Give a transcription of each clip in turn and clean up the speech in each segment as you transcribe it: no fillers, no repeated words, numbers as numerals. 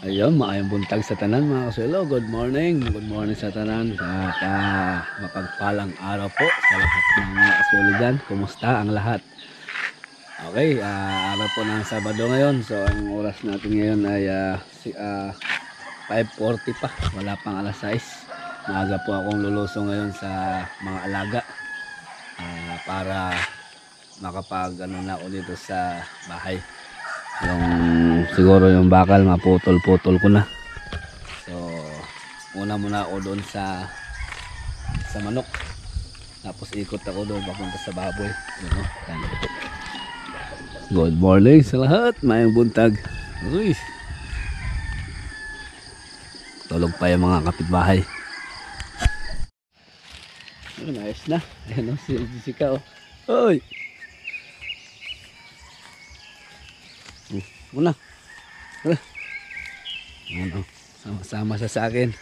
Ayun, maayong buntag sa tanan mga kasuelo. Good morning. Good morning sa tanan. At mapagpalang araw po sa lahat ng mga kasuelo dyan. Kumusta ang lahat? Okay, araw po ng Sabado ngayon. So, ang oras natin ngayon ay 5:40 pa. Wala pang alas 6. Maaga po akong lulusong ngayon sa mga alaga. Para makapag na ako dito sa bahay. Siguro yung bakal maputol-putol ko na. So muna ako doon sa manok, tapos ikot ako doon papunta sa baboy. Good morning sa lahat, mayang buntag. Uy, tulog pa yung mga kapitbahay. Ayos na. Ayan o, si Jessica o. Uy, muna. Ano, sama-sama siya sa akin.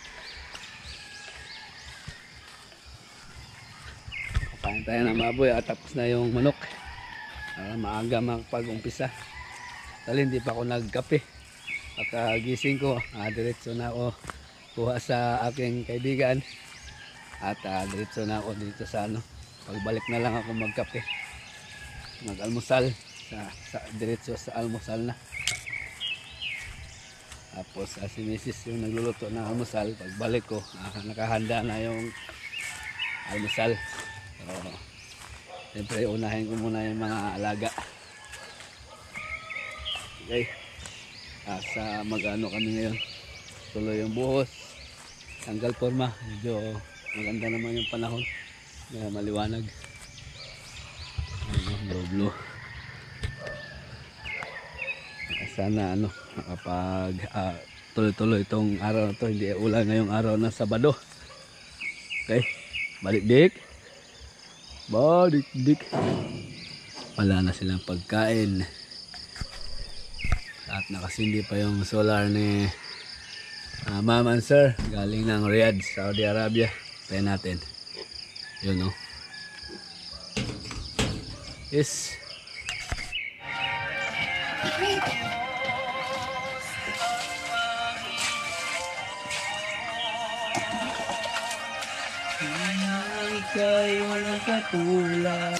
Kapain tayo ng baboy at tapos na yung manok. Maaga makapag-umpisa. Dahil hindi pa ako nagkape. Pagkagising ko, diretso na ako kuha sa aking kaibigan. At diretso na ako dito sa pagbalik na lang ako magkape. Mag-almusal. Diretso sa almusal na. Tapos si Mrs. yung nagluluto ng almusal. Pagbalik ko, nakahanda na yung almusal. So, siyempre unahin ko muna yung mga alaga. Okay. Sa mag-ano kami ngayon. Tuloy yung buhos. Tanggal forma. Medyo maganda naman yung panahon. Maliwanag. Blue. Sana makapag tuloy-tuloy itong araw na to, hindi ulan ngayong araw ng Sabado. Okay, balik dik. Wala na silang pagkain at nakasindi pa yung solar ni Ma'am and Sir galing ng Riyadh, Saudi Arabia. Tayo natin yun, no? Yes. Ika'y walang katulad.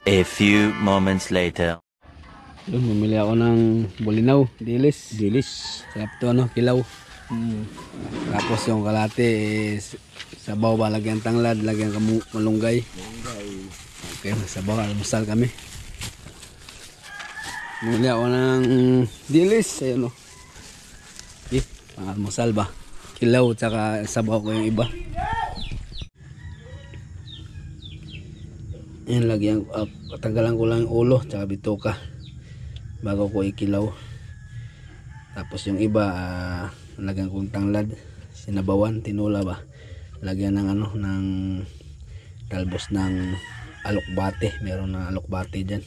A few moments later. Doon, bumili ako ng bulinaw, dilis. Sarap to, kilaw. Tapos yung kalate sabaw ba, lagyan tanglad, lagyan malunggay. Okay, sabaw, almusal kami. Bumili ako ng dilis, ayun o. Okay, almusal ba, kilaw, tsaka sabaw ko yung iba. Yan, lagyan, tanggalan ko lang yung ulo tsaka bituka bago ko ikilaw. Tapos yung iba lagyan kong tanglad, sinabawan, tinula ba, lagyan ng ng talbos ng alokbate. Meron na alokbate dyan.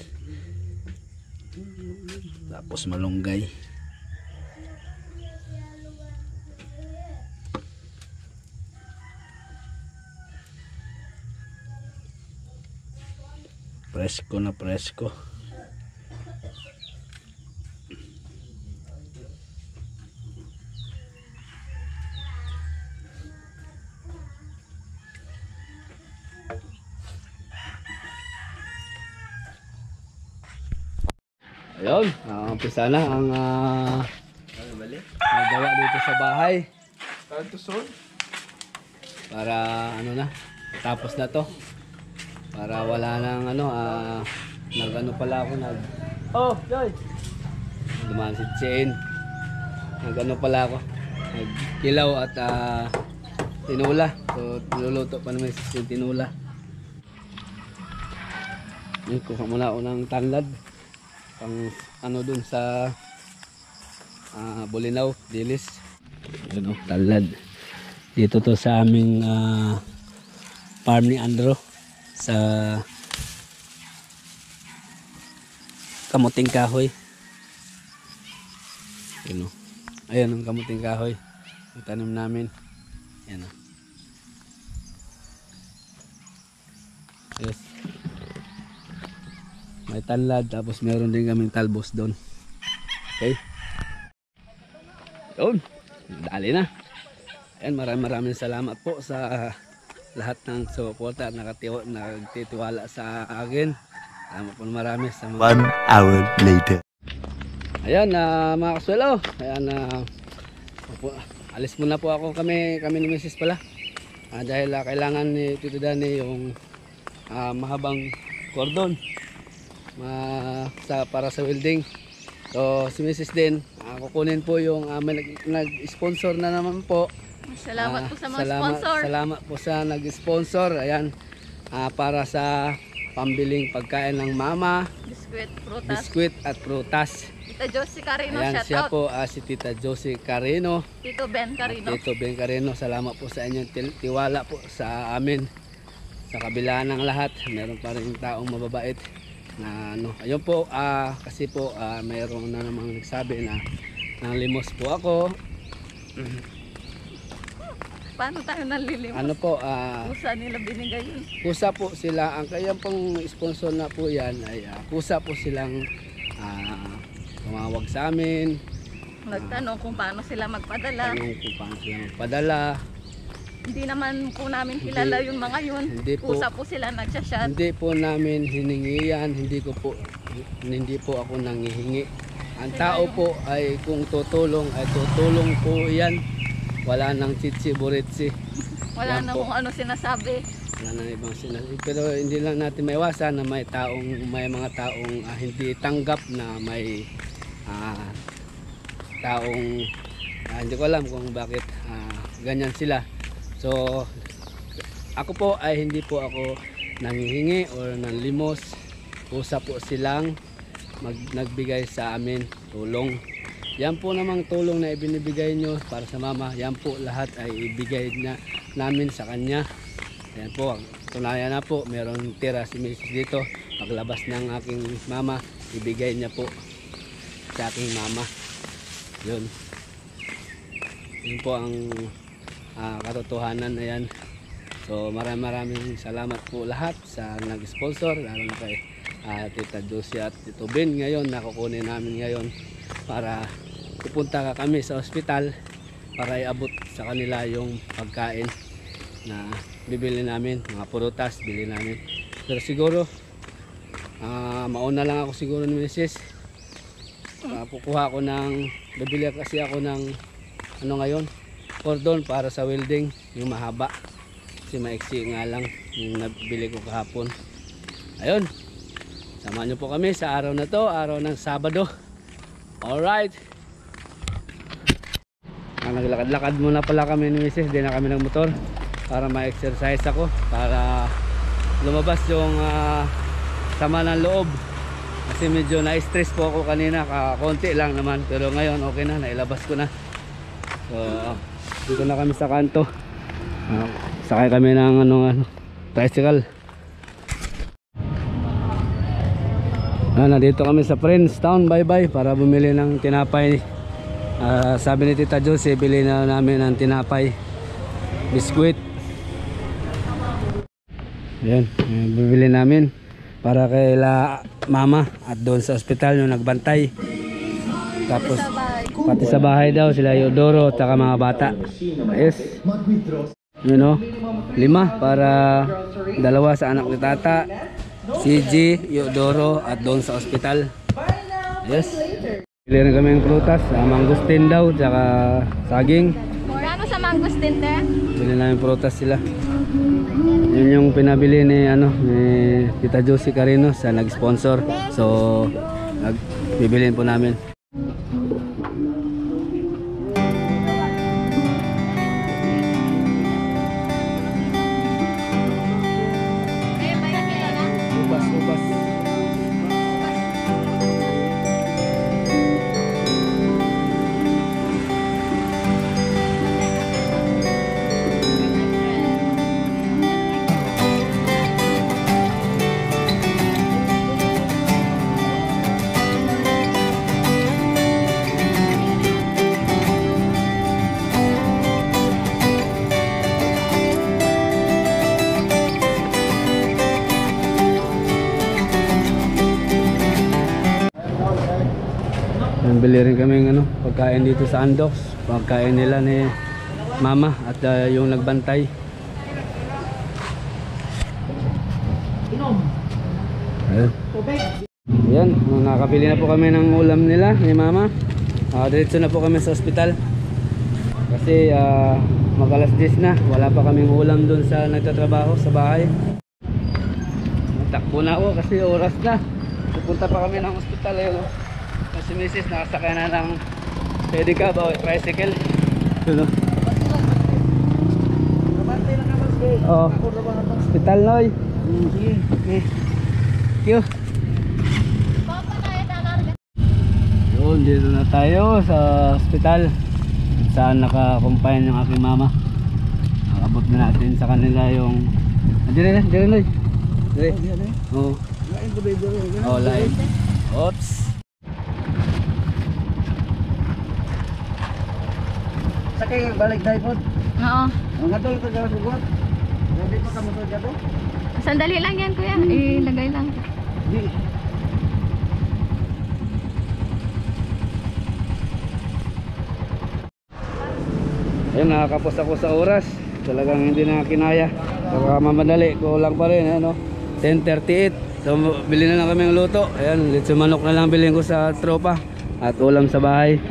Tapos malunggay. Presko na presko. Ayun, umpisa na ang magawa dito sa bahay. Para tapos na to. Para wala nang nag pala ako Oh, Joy. Dumaan si Chain. Nag pala ako. Kilaw at tinula. So niluluto pa naman yung tinula. Yan, kuha muna ako ng tanlad pang ano dun sa Bulinaw, Dilis. Yan, tanlad. Dito to sa aming farm ni Andro sa kamuting kahoy. Yan, ayan ang kamuting kahoy. Ang tanim namin. Yan, yes. May tanlad, tapos meron din kaming talbos doon. Okay. Yun. Dali na. Ayan, maraming salamat po sa lahat ng suporta at nagtitiwala sa akin. Salamat po marami sa mga... 1 hour later. Ayan, mga kaswelo. Ayan, alis muna po ako kami ni Mrs. pala. Dahil kailangan ni Tito Danny yung mahabang cordon. Para sa welding. So si Mrs. din kukunin po yung nag-sponsor na naman po. Salamat po sa mga sponsor. Salamat po sa nag-sponsor. Ayan, para sa pambiling pagkain ng mama, biskwit at prutas. Tita Josie Carino, ayan, shout siya out. po si Tita Josie Carino. Tito Ben Carino. Tito Ben Carino, salamat po sa inyong tiwala po sa amin. Sa kabila ng lahat, meron pa rin taong mababait na ano. Ayun po, kasi po mayroon na namang nagsabi na nang limos po ako. Paano tayo nalilimos? Ano po, Kusa nila binigay yun. kusa po sila, ang kayang pong sponsor na po yan ay kusa po silang tumawag sa amin. Nagtanong kung paano sila magpadala. Tanong kung paano sila magpadala. Hindi naman po namin kilala yung mga yun. Hindi po. Kusa po sila nagsashot. Hindi po namin hiningi yan, hindi po ako nanghihingi. Ang tao po ay kung tutulong ay tutulong po yan. Wala nang tsitsi-buritsi. Wala Yan na po. kung ano sinasabi. Wala nang ibang sinasabi. Pero hindi lang natin maiwasan na may mga taong hindi tanggap na may taong hindi ko alam kung bakit ganyan sila. So ako po ay hindi po ako nanghihingi or nanlimos. Kusa po silang nagbigay sa amin tulong. Yan po namang tulong na ibinibigay nyo para sa mama. Yan po lahat ay ibigay namin sa kanya. Yan po, tunayan na po, meron tira si Mrs. dito. Paglabas ng aking mama, ibigay niya po sa aking mama. Yun. Yun po ang katotohanan na yan. So maraming salamat po lahat sa nag-sponsor, lalo na kay Tita Josie at Tito Ben. Ngayon nakukunin namin ngayon para pupunta kami sa ospital para iabot sa kanila yung pagkain na bibili namin, mga prutas bili namin. Pero siguro mauna lang ako siguro ni Mrs. Pukuha ako bibili kasi ako ng ano ngayon, cordon para sa welding, yung mahaba kasi maiksi nga lang yung nabili ko kahapon. Ayun, samahan nyo po kami sa araw na to, araw ng Sabado. Alright, naglakad-lakad muna pala kami ni Mrs. Di na kami ng motor para ma-exercise ako, para lumabas yung sama ng loob kasi medyo na-stress po ako kanina, konti lang naman, pero ngayon okay na, nailabas ko na. So dito na kami sa kanto, sakay kami ng tricycle. Nandito kami sa Friendstown, bye para bumili ng tinapay. Sabi ni Tita Josie, bili na namin ng tinapay, biskwit. Yan, bibili namin para kay mama at doon sa ospital yung nagbantay. Tapos pati sa bahay daw sila Yodoro at mga bata. Yes. You know, 5 para 2 sa anak ni tata, CG, Yodoro at doon sa ospital. Yes. Bili rin kami ng prutas, mangustin daw, tsaka saging. Ano sa mangustin te? Bili namin prutas sila. Yun yung pinabili ni Tita Josie Carino sa nag-sponsor. So, bibiliin po namin. boss. Bili rin kami ano, pagkain dito sa Andox. Pagkain nila ni mama at yung nagbantay. Ayun. Ayan, nakabili na po kami ng ulam nila ni mama. Diretso na po kami sa ospital. Kasi mag-alas 10 na. Wala pa kaming ulam dun sa nagtatrabaho sa bahay. Takbo na ako kasi oras na. Pupunta pa kami ng ospital. Ayun, si Mrs. nakasakay na ng pedicab o tricycle. Yun, oh, hospital Noy. Sige, okay. Thank you. Yun, dito na tayo sa hospital saan naka-confine yung aking mama. Nakabot na natin sa kanila yung dire Noy. Dire. Oo. Oh, lain. Oops. Sakay balik tayo po. Oo. Ang atol ko dyan sugot. Hindi pa kamo to dyan. Sandali lang yan kuya. Ilagay lang. Di. Ayun, nakakapos ako sa oras. Talagang hindi na kinaya. Baka mamadali, kulang pa rin ano. 10:38. So bili na lang kami ng luto. Ayan, litso manok na lang bilhin ko sa tropa. At ulam sa bahay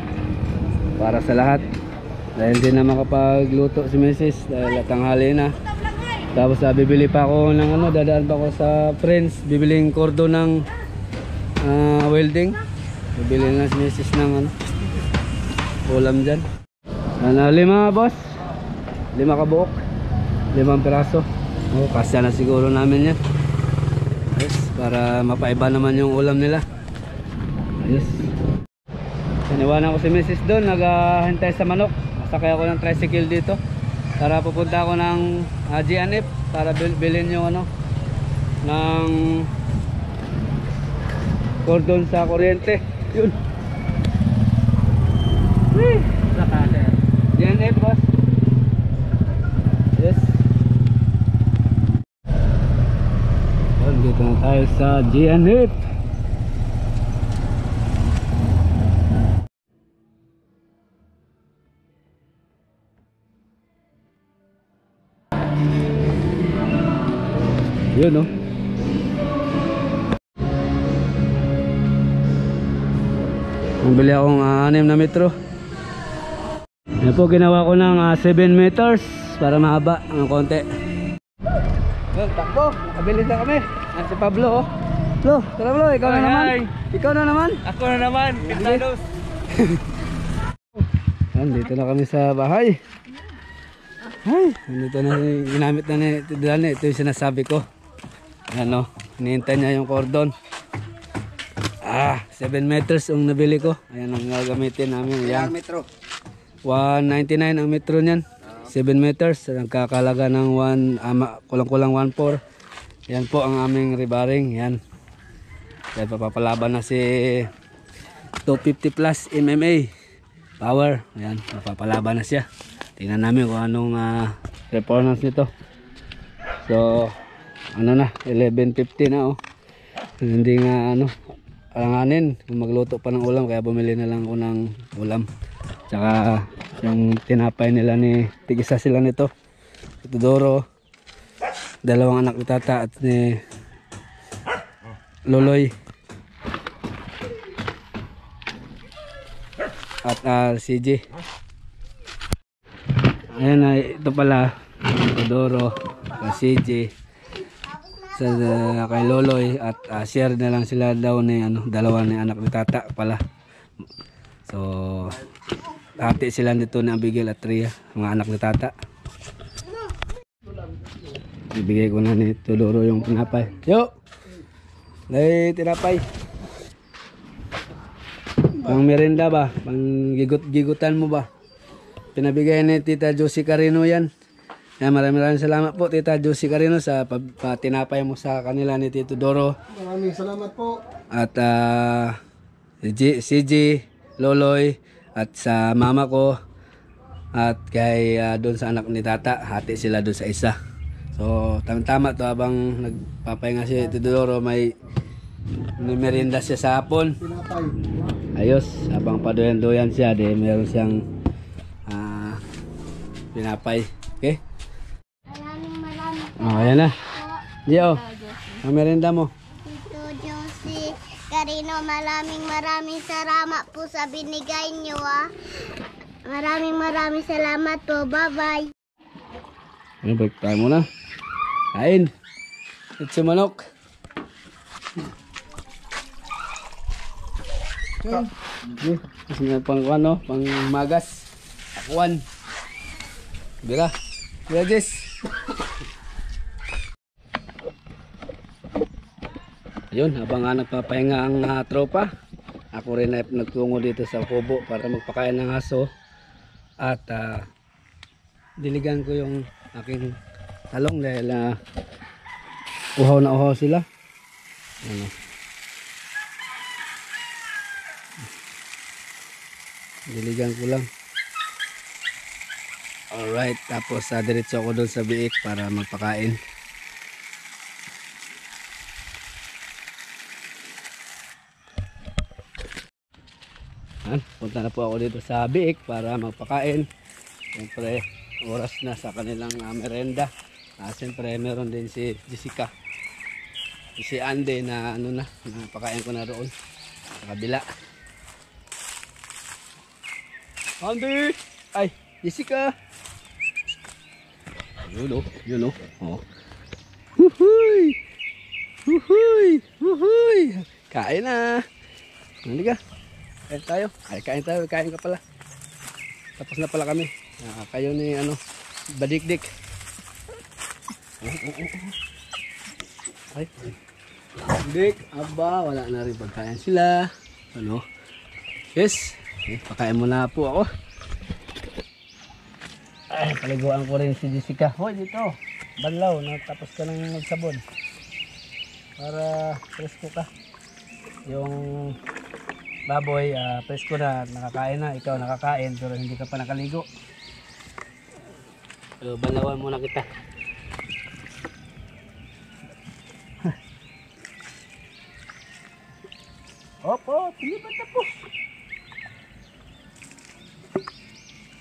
para sa lahat. Dahil hindi na makapagluto si Mrs. dahil tanghali na. Tapos bibili pa ako ng ano, dadaan pa ako sa friends, bibiling cordon ng welding. Bibili na si Mrs. ng ano, ulam dyan. 5 boss, 5 kabuok, 5 piraso. Kasya na siguro namin yan. Ayos, para mapaiba naman yung ulam nila. Ayos. Iniwanan ko si Mrs. doon, naghahintay sa manok. Sakay ako ng tricycle dito para pupunta ako ng GNF para bilhin yung ano ng cordon sa kuryente. Yun. GNF boss. Yes. Yun, dito na tayo sa GNF. Yun no. Bumili akong 6 na metro. Yan po, ginawa ko ng 7 meters para mahaba ng konti. Yun, takbo, nakabili na kami. Si Pablo oh. Pablo, tara Pablo, ikaw na naman. Ikaw na naman. Ako na naman, Pintanos. Yan, dito na kami sa bahay. Ay, dito na ginamit na ni Dani. Ito yung sinasabi ko. Ano, hinihintay niya yung cordon. 7 meters ang nabili ko. Ayan ang gagamitin namin. Ayan. Metro. 199 ang metro niyan. 7 meters. Nagkakalaga ng kulang-kulang 1.4. Yan po ang aming rebaring. Yan. Kaya papapalaban na si 250 plus MMA power. Ayan, papapalaban na siya. Tingnan namin kung anong performance nito. So ano na, 11:50 na oh. Hindi nga ano, alanganin magluto pa ng ulam, kaya bumili na lang ako ng ulam. Tsaka yung tinapay nila ni tig-isa sila nito. Ito Doro, 2 anak ni Tata at ni Loloy. At CJ. Ayan na, ito pala ito Doro, CJ sa kay Loloy at share na lang sila daw ni ano, 2 ni anak ni Tata pala. So hati sila dito ni Abigail at Tria, mga anak ni Tata. Ibigay ko na ni Tudoro yung pinapay. Yo. Dahil tinapay. Pang merienda ba? Pang gigot-gigutan mo ba? Pinabigay ni Tita Josie Carino yan. Kaya maraming salamat po Tita Josie Carino sa tinapay mo sa kanila ni Tito Doro. Maraming salamat po. At CG, Loloy, at sa mama ko. At kay doon sa anak ni Tata, hati sila doon sa isa. So tama-tama to habang nagpapahinga si Tito Doro, may merienda siya sa hapon. Pinapay. Ayos, habang padoyan-doyan siya, meron siyang pinapay. Okay? Oh, ayan na. Gio, ang merienda mo. Tito Josie Carino, maraming salamat po sa binigay niyo ah. Maraming salamat po. Bye-bye. Ano, break time muna. Kain. It's manok. Okay. Kasi nga pang ano, pang magas. Akwan. Bira. Bira, Jess. Ayun, habang nagpapahinga ang tropa, ako rin ay nagtungo dito sa kubo para magpakain ng aso. At diligan ko yung aking talong dahil uhaw na uhaw sila. Ano. Diligan ko lang. Alright, tapos diretso ako doon sa biik para magpakain. Punta na po ako dito sa biik para magpakain. Siyempre, oras na sa kanilang merenda. Siyempre, meron din si Jessica. Si Andy na ano na, napakain ko na roon sa kabila. Andy! Ay, Jessica! Yun o, yun o. Oh. Huhuy! Huhuy! Huhuy! Kain na! Hindi ka? Kain tayo. Ay, kain tayo. Kain ka pala. Tapos na pala kami. Kayo ni ano, badikdik. Ay. Dik, aba, wala na rin pagkain sila. Ano? Yes. Okay, pakain muna po ako. Ay, paliguan ko rin si Jessica. Hoy, dito. Banlaw, natapos ka ng magsabon. Para presko ka. Yung baboy, presko na, nakakain na. Ikaw nakakain, pero hindi ka pa nakaligo. So, banlawan muna kita. Opo, pilipat na po.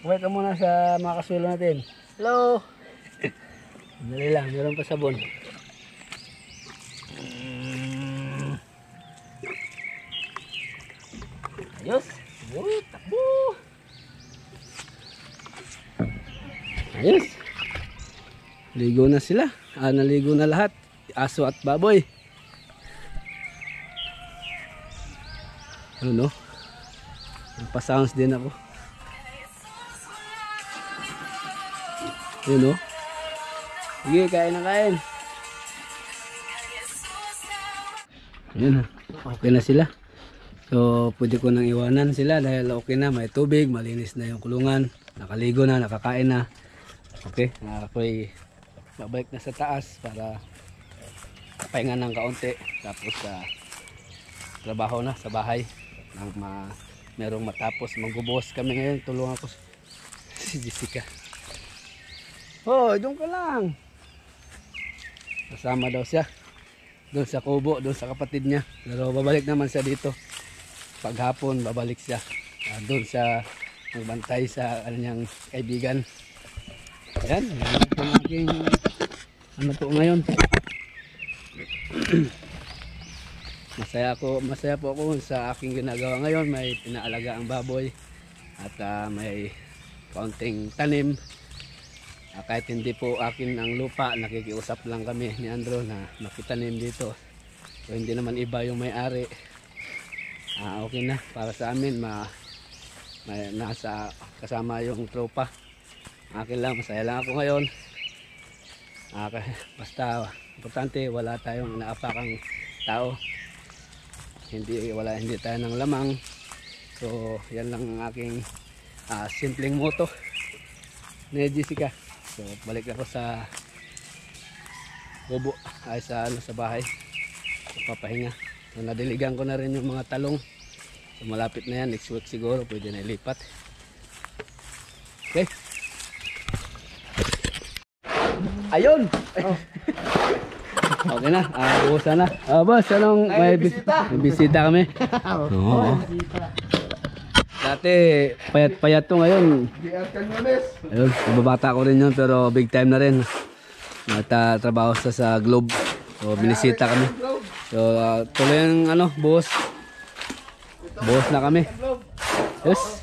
Uwi ka muna sa mga kasulo natin. Hello! Dali lang, meron pa sabon. Ayos! Takbo! Ayos! Ligo na sila. Naligo na lahat. Aso at baboy. Ano no? Nagpa-sounds din ako. Yun no? Sige, kain na kain. Yun na. Okay na sila. So, pwede ko nang iwanan sila dahil okay na. May tubig, malinis na yung kulungan. Nakaligo na, nakakain na. Okay, ako'y babalik na sa taas para pahinga ng kaunti. Tapos trabaho na sa bahay. Merong matapos. Magbubuhos kami ngayon. Tulungan ko si Jessica. Oh, doon ka lang. Kasama daw siya. Doon sa kubo, doon sa kapatid niya. Pero babalik naman siya dito. Paghapon, babalik siya. Doon sa magbantay sa kanyang kaibigan. Ayan, ang aking ano po ngayon. Masaya po ako sa aking ginagawa ngayon. May pinaalaga ang baboy at may kaunting tanim. Kahit hindi po akin ang lupa, nakikiusap lang kami ni Andrew na makitanim dito. So hindi naman iba yung may-ari. Okay na para sa amin, nasa kasama yung tropa. Akin lang, masaya lang ako ngayon. Basta importante wala tayong naapakang tao. Hindi tayo ng lamang. So yan lang ang aking simpleng motto ni Jessica. So balik ako sa kubo ay sa bahay. Papahinga. So nadiligan ko na rin yung mga talong. So malapit na yan, next week siguro pwede na ilipat. Okay. Ayun. Okay na, buhusan na. Boss, anong may bisita kami? Oo. Dati payat-payat to ngayon. Ayun, babata ko rin yun pero big time na rin. Nagtatrabaho sa Globe. So binisita kami. So tuloy ang buhos. Buhos na kami. Yes.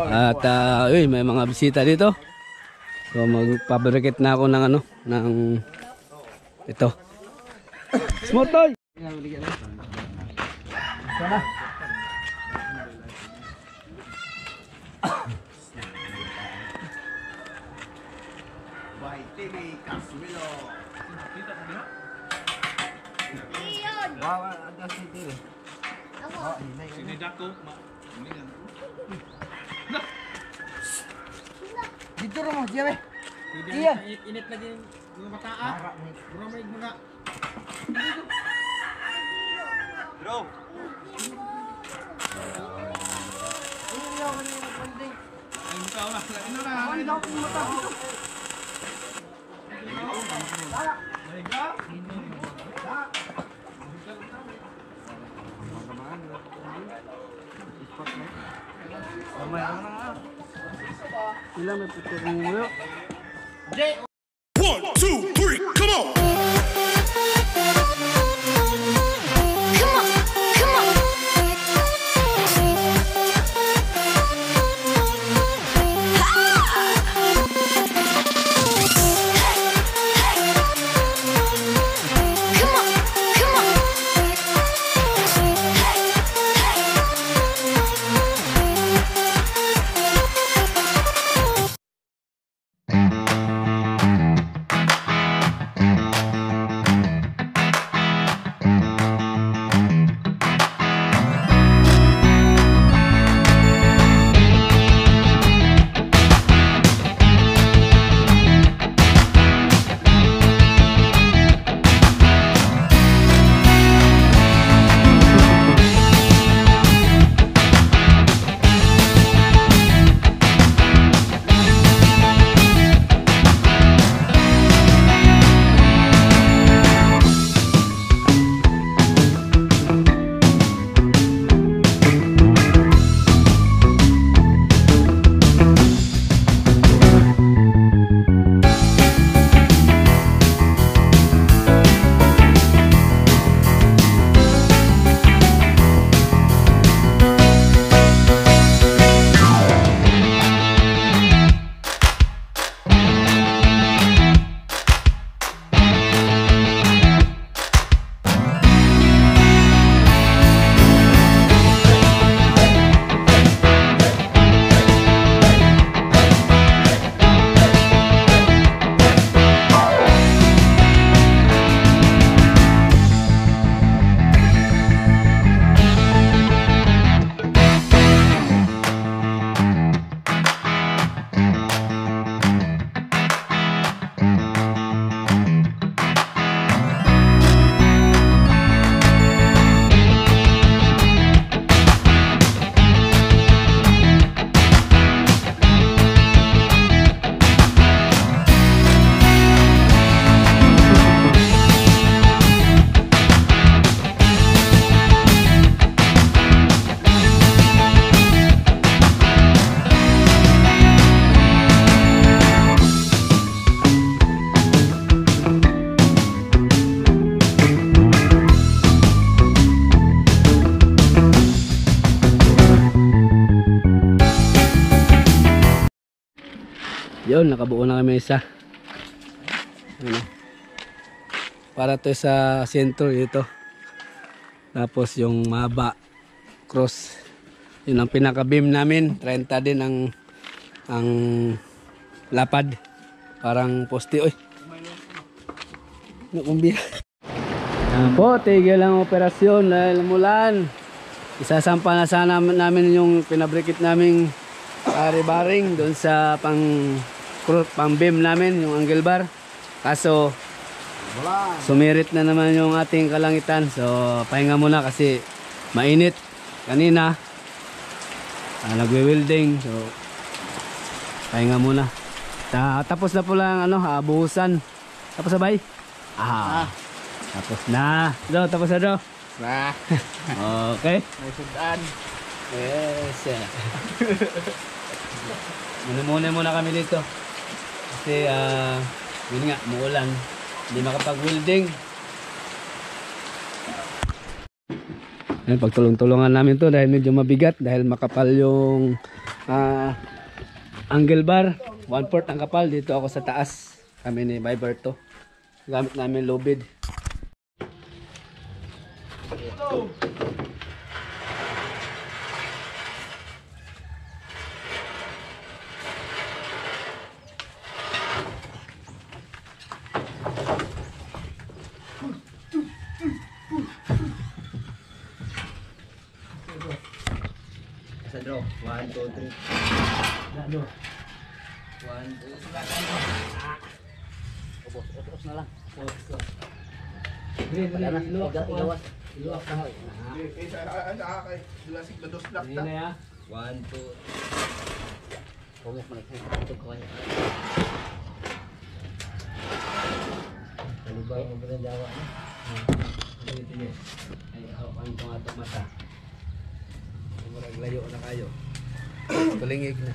At may mga bisita dito. So magpabrikit na ako ng ng ito. Small toy. Dito rin mo, siya iya. Init na din mga bataa. Ramay mga. Bro. Sila may puto ng ulo. 1, 2, 3, come on! Yun, nakabuo na kami isa. Ano? Para to sa sentro dito. Tapos yung mahaba cross. Yun ang pinaka-beam namin. 30 din ang lapad. Parang poste. Oy. Nakumbiya. Yan po, tigil ang operasyon dahil umulan. Isasampa na sana namin yung pinabrikit naming rebaring doon sa pang beam namin, yung angle bar. Kaso sumirit na naman yung ating kalangitan. So pahinga muna kasi mainit kanina. Nagwe-welding. So pahinga muna. Tapos na po lang buhusan. Tapos sabay. Tapos na. Tapos na do. Nah, Okay. may sudan. Yes. Muna kami dito. Kasi yun nga, muulan. Hindi makapag-welding. Ayan, pagtulong-tulungan namin to dahil medyo mabigat. Dahil makapal yung angle bar. 1/4 ang kapal. Dito ako sa taas. Kami ni Viberto. Gamit namin lubid. Sa draw. 1, 2, 3. Draw. 1, 2, 3. Ubos na lang. Iluwas. Iluwas na. Ini na ya. 1, 2. Pumok mo na. Ito ko kanya. Kalibay mo ba na dawa na? Sige. Ay, hawakan ko nga itong mata. Layo na kayo. Tulingig na.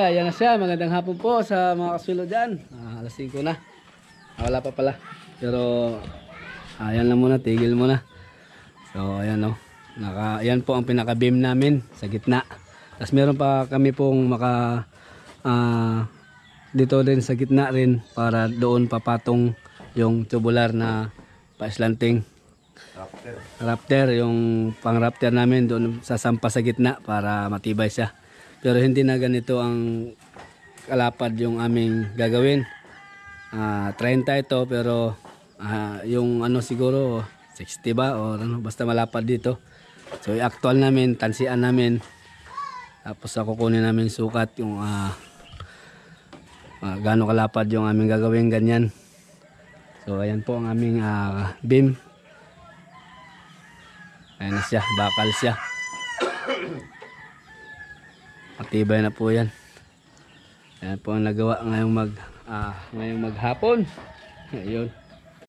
Ayan na siya. Magandang hapon po sa mga kaswilo dyan. Alas 5 na. Wala pa pala. Pero ayan lang muna. Tigil muna. So ayan o. Ayan po ang pinaka-beam namin sa gitna. Tapos meron pa kami pong dito din sa gitna rin para doon papatong yung tubular na pa-slanting. Raptor. Yung pang-raptor namin doon sasampa sa gitna para matibay siya. Pero hindi na ganito ang kalapad yung aming gagawin. 30 ito pero yung siguro 60 ba o basta malapad dito. So i-actual namin, tansian namin. Tapos kukunin namin sukat yung gaano kalapad yung aming gagawin ganyan. So ayan po ang aming beam. Ayan na siya, bakal siya. Matibay na po yan. Ayan po ang nagawa ngayong maghapon. Ayun.